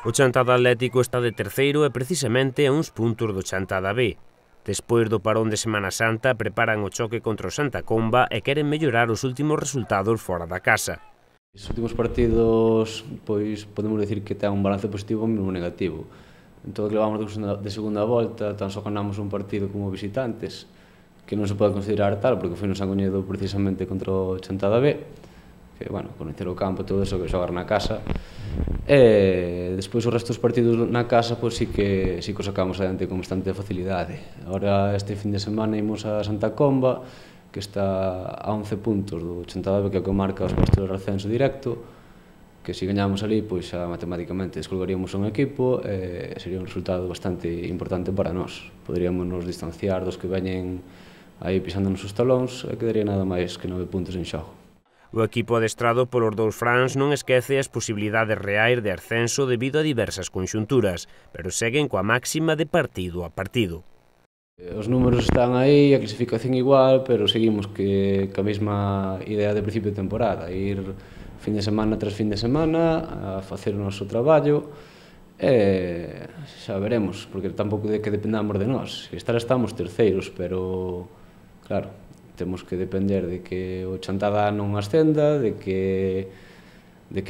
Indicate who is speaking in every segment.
Speaker 1: O Chantada Atlético está de terceiro e precisamente a uns puntos do Chantada B. Despois do parón de Semana Santa preparan o choque contra o Santa Comba e queren mellorar os últimos resultados fora da casa.
Speaker 2: Os últimos partidos, pois, podemos dicir que ten un balance positivo e un negativo. En todo o que levamos de segunda volta, tan só ganamos un partido como visitantes, que non se pode considerar tal, porque foi nos Sangoñedo precisamente contra o Chantada B, que, bueno, coñecer o campo, todo eso, que xogar na casa. E despois os restos dos partidos na casa, pois sí que os sacamos adiante con bastante facilidade. Agora, este fin de semana, imos a Santa Comba, que está a 11 puntos do Chantada B, que é o que marca os postos de ascenso directo, que se gañamos ali, pois xa matemáticamente descolgaríamos un equipo e sería un resultado bastante importante para nós. Poderíamos nos distanciar dos que veñen aí pisando nos seus talóns e quedaría nada máis que 9 puntos en xogo.
Speaker 1: O equipo adestrado polos dous frans non esquece as posibilidades reais de ascenso debido a diversas conxunturas, pero seguen coa máxima de partido a partido.
Speaker 2: Os números están aí, a clasificación igual, pero seguimos ca mesma idea de principio de temporada, ir fin de semana tras fin de semana a facer o noso traballo e xa veremos, porque tampouco de que dependamos de nós. Estamos terceiros, pero claro, temos que depender de que o Chantada non ascenda, de que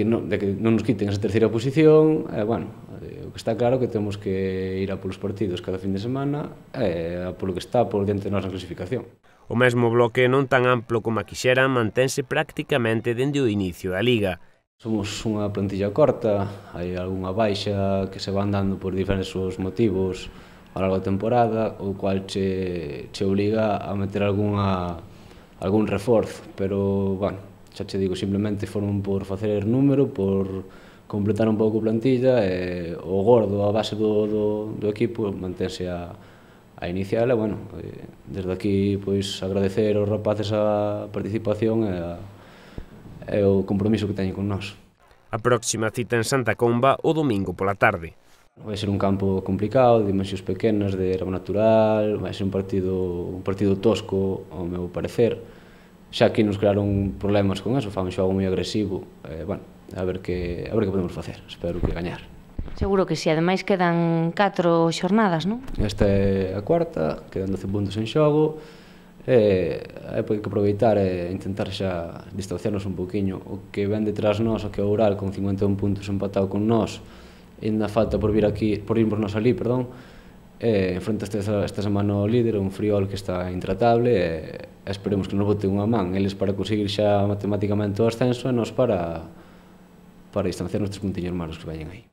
Speaker 2: non nos quiten esa terceira posición, e, bueno, o que está claro que temos que ir a polos partidos cada fin de semana e a polo que está por diante de nós na clasificación.
Speaker 1: O mesmo bloque non tan amplo como a quixeran mantense prácticamente dende o inicio da Liga.
Speaker 2: Somos unha plantilla corta, hai algunha baixa que se van dando por diversos motivos ao largo da temporada, o cual che obliga a meter algún reforzo, pero, bueno, xa che digo, simplemente foron por facer número, por completar un pouco a plantilla, e o gordo, a base do equipo, mantense a inicial, e, bueno, desde aquí, pois, agradecer aos rapaces a participación e o compromiso que teñen con nós.
Speaker 1: A próxima cita en Santa Comba o domingo pola tarde.
Speaker 2: Vai ser un campo complicado, de dimensións pequenas, de erva natural, vai ser un partido tosco, ao meu parecer. Xa aquí nos crearon problemas con eso, fan un xogo moi agresivo, bueno, a ver que podemos facer, espero que gañar.
Speaker 3: Seguro que si, ademais quedan 4 xornadas, non?
Speaker 2: Esta é a cuarta, quedan 12 puntos en xogo, e hai que aproveitar e intentar xa distanciarnos un poquinho. O que ven detrás nós, o que é o Oural, con 51 puntos empatado con nós, ainda falta por irmos nós ali, perdón, e enfrenta esta semana o líder, un Friol que está intratable, e esperemos que nos boten unha man, eles para conseguir xa matemáticamente o ascenso e nós para distanciar nos 3 puntiños malos que veñen aí.